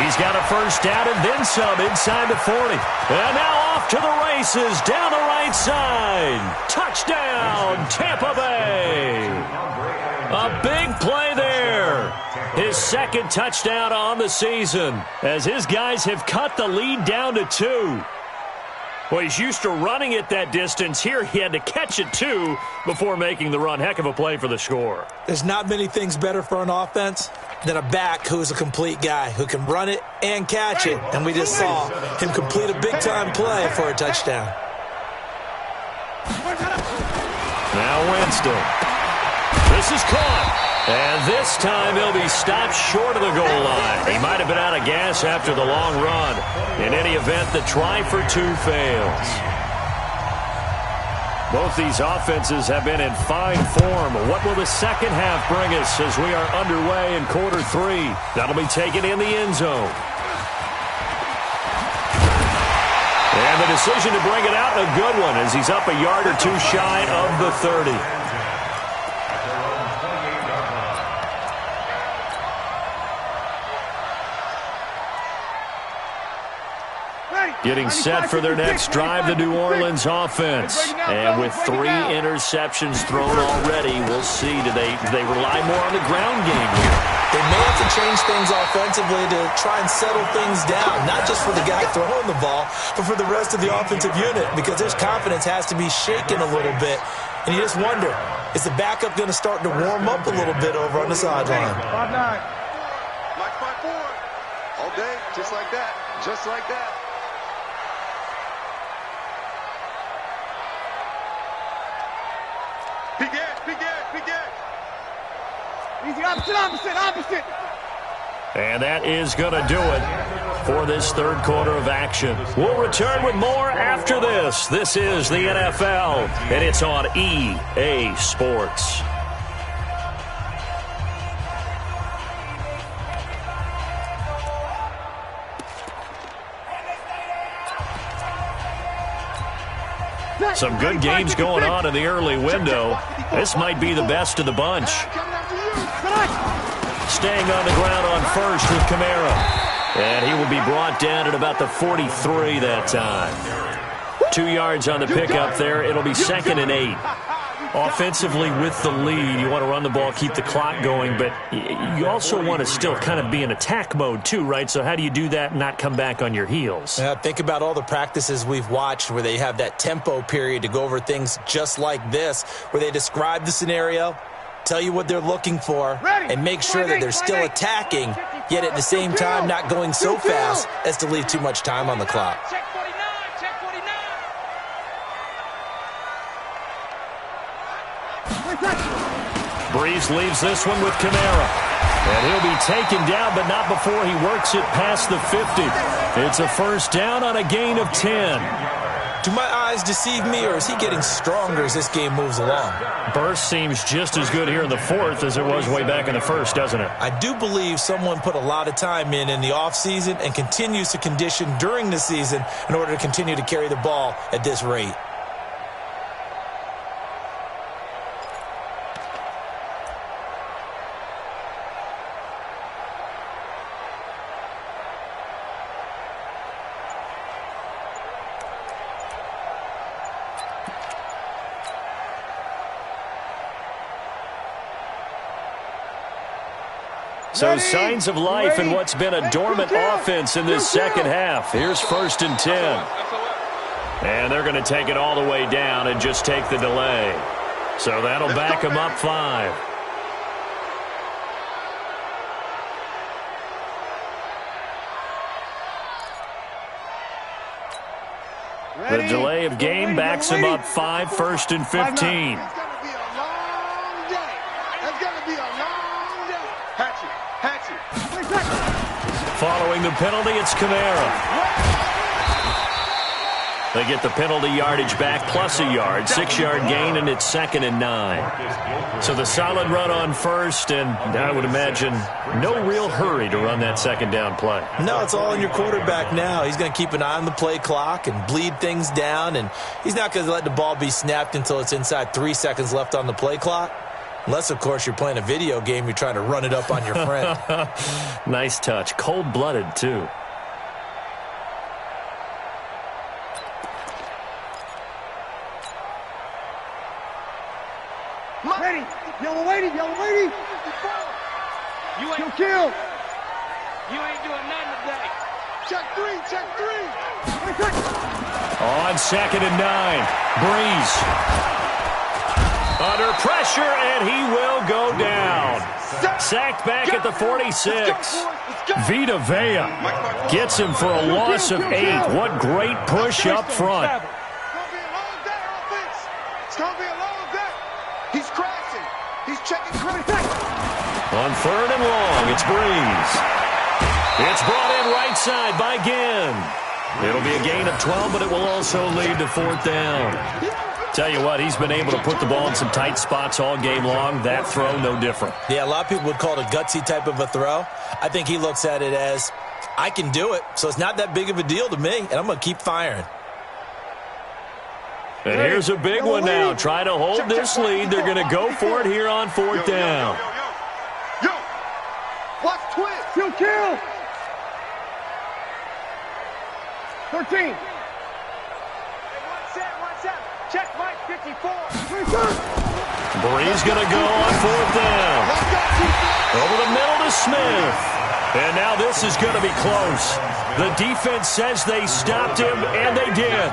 He's got a first down and then some inside the 40. And now off to the races down the right side. Touchdown, Tampa Bay. A big play there. His 2nd touchdown on the season as his guys have cut the lead down to 2. Well, he's used to running it that distance. Here he had to catch it, too, before making the run. Heck of a play for the score. There's not many things better for an offense than a back who's a complete guy, who can run it and catch it. And we just saw him complete a big-time play for a touchdown. Now Winston. This is caught. And this time he'll be stopped short of the goal line. He might have been out of gas after the long run. In any event, the try for 2 fails. Both these offenses have been in fine form. What will the second half bring us as we are underway in quarter 3? That'll be taken in the end zone. And the decision to bring it out, a good one, as he's up a yard or 2 shy of the 30. Getting set for their next drive, the New Orleans offense. And with 3 interceptions thrown already, we'll see. Do they rely more on the ground game here? They may have to change things offensively to try and settle things down, not just for the guy throwing the ball, but for the rest of the offensive unit, because their confidence has to be shaken a little bit. And you just wonder, is the backup going to start to warm up a little bit over on the sideline? 5-9. Black 5-4. All day, just like that. Just like that. Begin. Easy, opposite. And that is going to do it for this third quarter of action. We'll return with more after this. This is the NFL, and it's on EA Sports. Some good games going on in the early window. This might be the best of the bunch. Staying on the ground on first with Kamara. And he will be brought down at about the 43 that time. 2 yards on the pickup there. It'll be 2nd and 8. Offensively with the lead, you want to run the ball, keep the clock going, but you also want to still kind of be in attack mode too, right? So how do you do that and not come back on your heels? Think about all the practices we've watched where they have that tempo period to go over things just like this, where they describe the scenario, tell you what they're looking for, and make sure that they're still attacking, yet at the same time not going so fast as to leave too much time on the clock. Breeze leaves this one with Kamara. And he'll be taken down, but not before he works it past the 50. It's a first down on a gain of 10. Do my eyes deceive me, or is he getting stronger as this game moves along? Burst seems just as good here in the fourth as it was way back in the first, doesn't it? I do believe someone put a lot of time in the offseason and continues to condition during the season in order to continue to carry the ball at this rate. So signs of life in what's been a dormant offense in this second half. Here's 1st and 10. And they're going to take it all the way down and just take the delay. So that'll back them up 5. The delay of game backs them up 5, 1st and 15. Following the penalty, it's Kamara. They get the penalty yardage back plus a yard, 6-yard gain, and it's 2nd and 9. So the solid run on first, and I would imagine no real hurry to run that second down play. No, it's all on your quarterback now. He's going to keep an eye on the play clock and bleed things down, and he's not going to let the ball be snapped until it's inside 3 seconds left on the play clock. Unless, of course, you're playing a video game, you're trying to run it up on your friend. Nice touch. Cold-blooded, too. Ready. Yellow lady. You ain't Kill. You ain't doing nothing today. Check 3. On 2nd and 9. Breeze. Under pressure, and he will go down. Sacked back at the 46. Vita Vea gets him for a loss of 8. What great push up front. It's going to be a long day. He's crashing. He's checking crashing. On 3rd and long, it's Breeze. It's brought in right side by Ginn. It'll be a gain of 12, but it will also lead to 4th down. Tell you what, he's been able to put the ball in some tight spots all game long. That throw, no different. Yeah, a lot of people would call it a gutsy type of a throw. I think he looks at it as, I can do it, so it's not that big of a deal to me, and I'm going to keep firing. And here's a big one now. Trying to hold this lead. They're going to go for it here on 4th down. Yo. Watch twist. Kill. 13. Check Mike 54. Breeze going to go on 4th down. Over the middle to Smith. And now this is going to be close. The defense says they stopped him, and they did.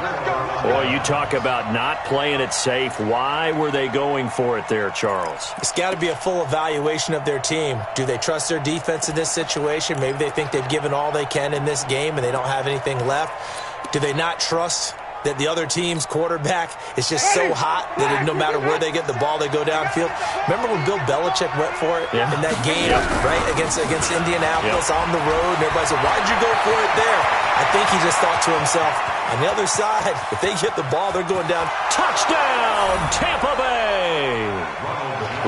Boy, you talk about not playing it safe. Why were they going for it there, Charles? It's got to be a full evaluation of their team. Do they trust their defense in this situation? Maybe they think they've given all they can in this game, and they don't have anything left. Do they not trust that the other team's quarterback is just so hot that no matter where they get the ball, they go downfield? Remember when Bill Belichick went for it in that game, right, against Indianapolis on the road, and everybody said, why'd you go for it there? I think he just thought to himself, on the other side, if they get the ball, they're going down. Touchdown, Tampa Bay!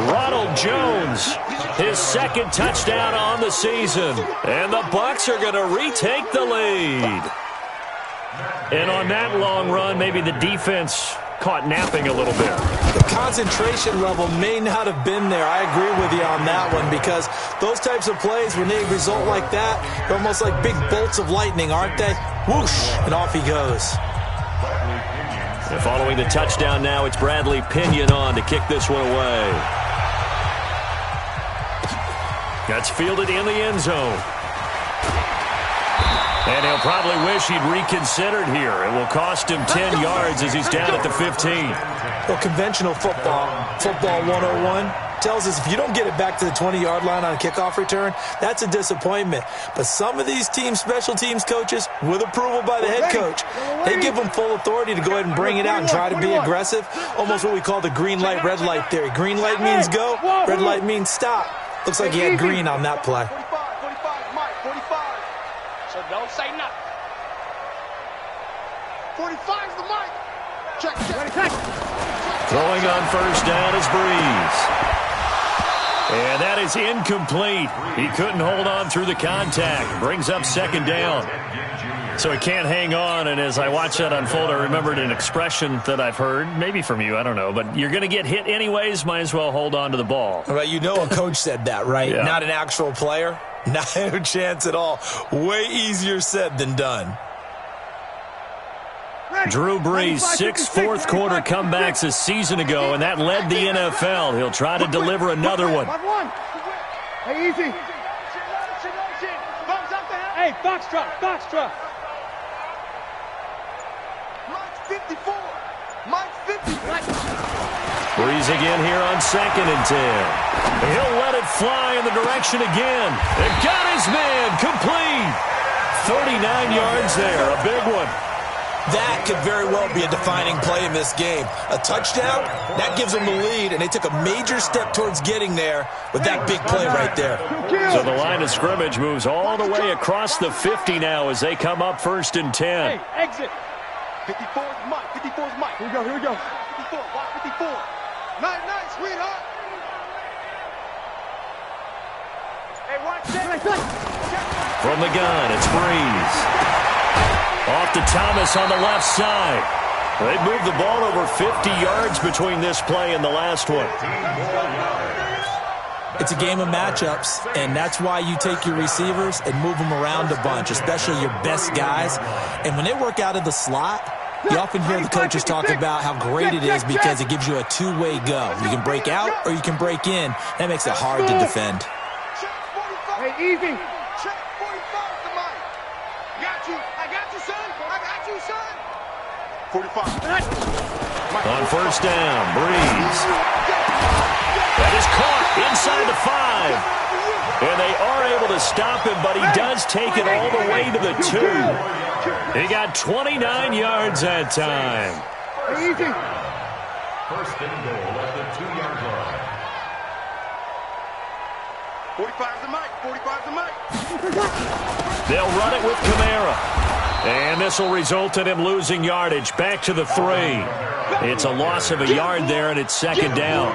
Ronald Jones, his 2nd touchdown on the season. And the Bucs are going to retake the lead. And on that long run, maybe the defense caught napping a little bit. The concentration level may not have been there. I agree with you on that one, because those types of plays, when they result like that, they're almost like big bolts of lightning, aren't they? Whoosh, and off he goes. Following the touchdown now, it's Bradley Pinion on to kick this one away. That's fielded in the end zone. And he'll probably wish he'd reconsidered here. It will cost him 10 yards as he's down at the 15. Well, conventional football 101, tells us if you don't get it back to the 20-yard line on a kickoff return, that's a disappointment. But some of these special teams coaches, with approval by the head coach, they give them full authority to go ahead and bring it out and try to be aggressive. Almost what we call the green light, red light theory. Green light means go, red light means stop. Looks like he had green on that play. 45, Mike, 45. So don't say nothing. 45's the mic. Check. Throwing on first down is Breeze. And that is incomplete. He couldn't hold on through the contact. Brings up second down. So he can't hang on, and as I watched that unfold, I remembered an expression that I've heard, maybe from you, I don't know, but you're going to get hit anyways, might as well hold on to the ball. Right, you know a coach said that, right? Yeah. Not an actual player. Not a chance at all. Way easier said than done. Drew Brees, 6 fourth-quarter comebacks a season ago, and that led the NFL. He'll try to deliver another one. Hey, easy. Hey, Foxtrot. Mike's 54. Mike's 54. Brees again here on 2nd and 10. He'll let it fly in the direction again. And got his man complete. 39 yards there, a big one. That could very well be a defining play in this game. A touchdown, that gives them the lead, and they took a major step towards getting there with that big play right there. So the line of scrimmage moves all the way across the 50 now as they come up 1st and 10. Hey, exit. 54's Mike. 54's Mike. Here we go. 54. Watch 54. Nice, sweetheart. Hey, watch that. From the gun, it's Breeze. Off to Thomas on the left side. They moved the ball over 50 yards between this play and the last one. It's a game of matchups, and that's why you take your receivers and move them around a bunch, especially your best guys. And when they work out of the slot, you often hear the coaches talk about how great it is because it gives you a two-way go. You can break out or you can break in. That makes it hard to defend. Hey, easy. Check 45's the mic. I got you, son. 45. On first down, Breeze. That is caught inside the 5. And they are able to stop him, but he does take it all the way to the 2. He got 29 yards that time. Easy. First and goal at the 2-yard line. 45's the mic. 45's the mic. They'll run it with Kamara. And this will result in him losing yardage. Back to the 3. It's a loss of a yard there, and it's second down.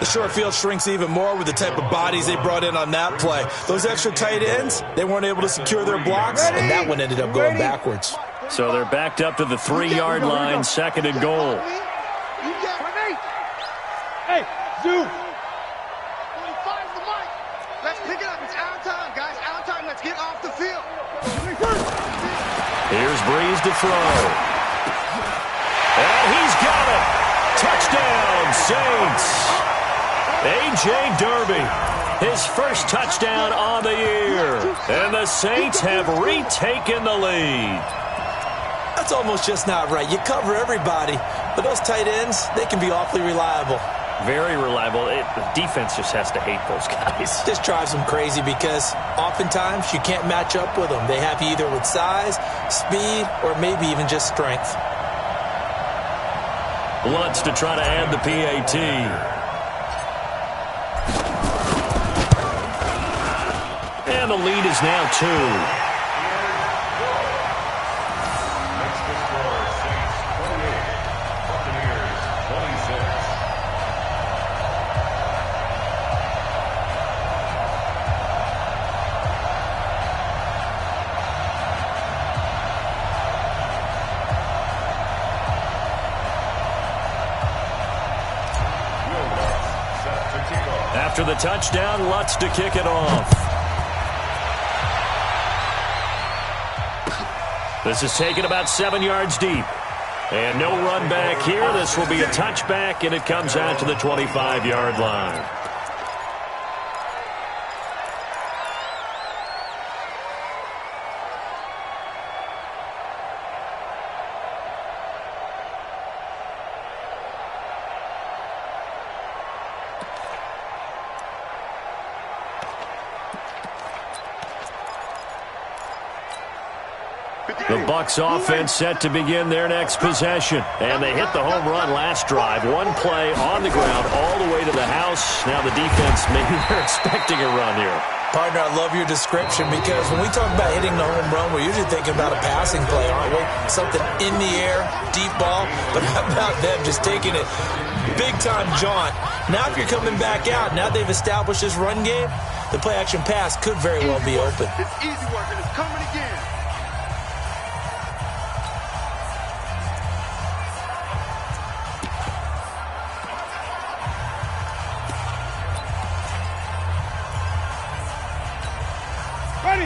The short field shrinks even more with the type of bodies they brought in on that play. Those extra tight ends, they weren't able to secure their blocks, and that one ended up going backwards. So they're backed up to the 3-yard line, second and goal. Hey, Zoo. 45's the mic. Let's pick it up. It's our time, guys. Our time. Let's get off the field. Here's Breeze to throw. And he's got it. Touchdown, Saints. A.J. Derby, his first touchdown on the year. And the Saints have retaken the lead. That's almost just not right. You cover everybody, but those tight ends, they can be awfully reliable. Very reliable. The defense just has to hate those guys. This drives them crazy because oftentimes you can't match up with them. They have you either with size, speed, or maybe even just strength. Lutz to try to add the PAT. And the lead is now 2. Next to score, Saints 28, Buccaneers 26. After the touchdown, Lutz to kick it off. This is taken about 7 yards deep. And no run back here. This will be a touchback, and it comes out to the 25-yard line. The Bucs offense set to begin their next possession. And they hit the home run last drive. One play on the ground all the way to the house. Now the defense, maybe they're expecting a run here. Partner, I love your description because when we talk about hitting the home run, we're usually thinking about a passing play, aren't we? Something in the air, deep ball. But how about them just taking it big-time jaunt? Now if you're coming back out, now they've established this run game, the play-action pass could very well be open. It's easy work, and it's coming again.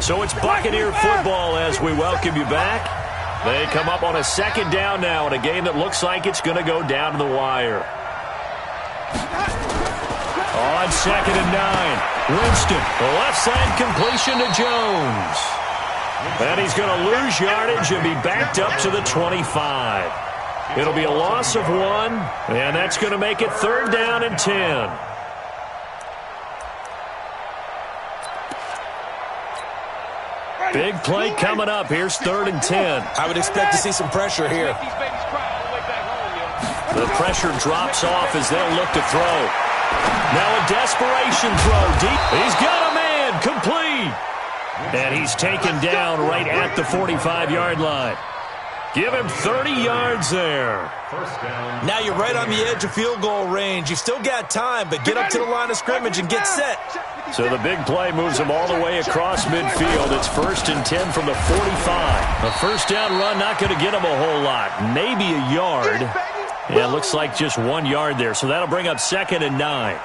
So it's Buccaneer football as we welcome you back. They come up on a second down now in a game that looks like it's going to go down to the wire. On 2nd and 9, Winston, the left side completion to Jones. And he's going to lose yardage and be backed up to the 25. It'll be a loss of 1, and that's going to make it 3rd down and 10. Big play coming up. Here's 3rd and 10. I would expect to see some pressure here. The pressure drops off as they'll look to throw. Now a desperation throw deep. He's got a man. Complete. And he's taken down right at the 45-yard line. Give him 30 yards there. Now you're right on the edge of field goal range. You've still got time, but get up to the line of scrimmage and get set. So the big play moves him all the way across midfield. It's 1st and 10 from the 45. A first down run not going to get him a whole lot. Maybe a yard. And it looks like just 1 yard there. So that'll bring up 2nd and 9.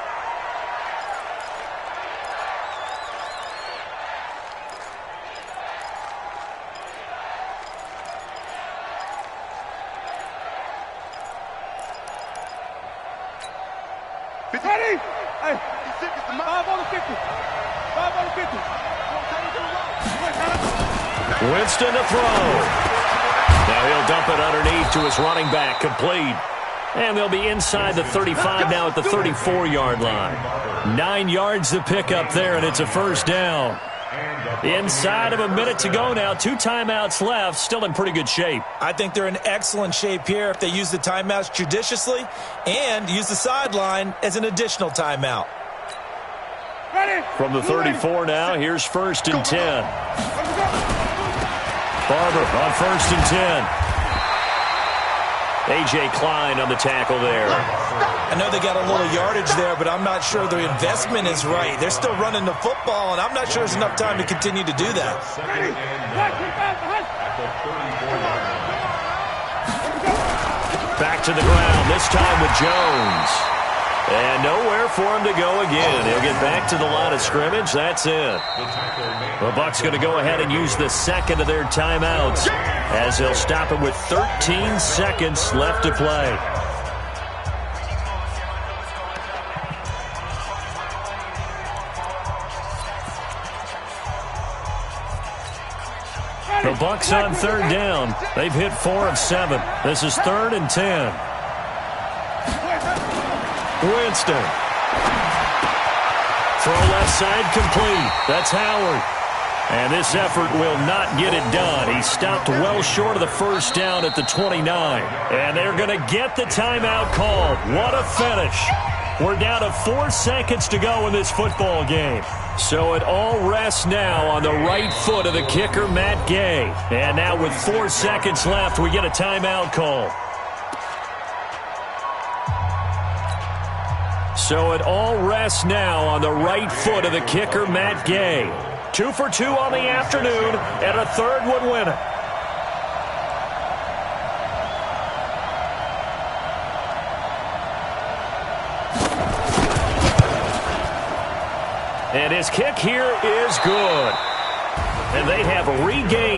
Ready? Hey, 5 on the 50. 5 on the 50. Winston to throw. Now he'll dump it underneath to his running back. Complete. And they'll be inside the 35 now at the 34-yard line. 9 yards to pick up there, and it's a first down. Inside of a minute to go now. 2 timeouts left. Still in pretty good shape. I think they're in excellent shape here if they use the timeouts judiciously and use the sideline as an additional timeout. From the 34 now, here's 1st and 10. Barber on 1st and 10. A.J. Klein on the tackle there. I know they got a little yardage there, but I'm not sure the investment is right. They're still running the football, and I'm not sure there's enough time to continue to do that. Back to the ground, this time with Jones. And nowhere for him to go again. He'll get back to the line of scrimmage. That's it. The Bucs going to go ahead and use the second of their timeouts as they'll stop it with 13 seconds left to play. The Bucs on 3rd down. They've hit 4 of 7. This is 3rd and 10. Winston. Throw left side complete. That's Howard. And this effort will not get it done. He stopped well short of the first down at the 29. And they're going to get the timeout called. What a finish. We're down to 4 seconds to go in this football game. So it all rests now on the right foot of the kicker, Matt Gay. And now with 4 seconds left, we get a timeout call. So it all rests now on the right foot of the kicker, Matt Gay. 2 for 2 on the afternoon, and a third would win it. And his kick here is good. And they have regained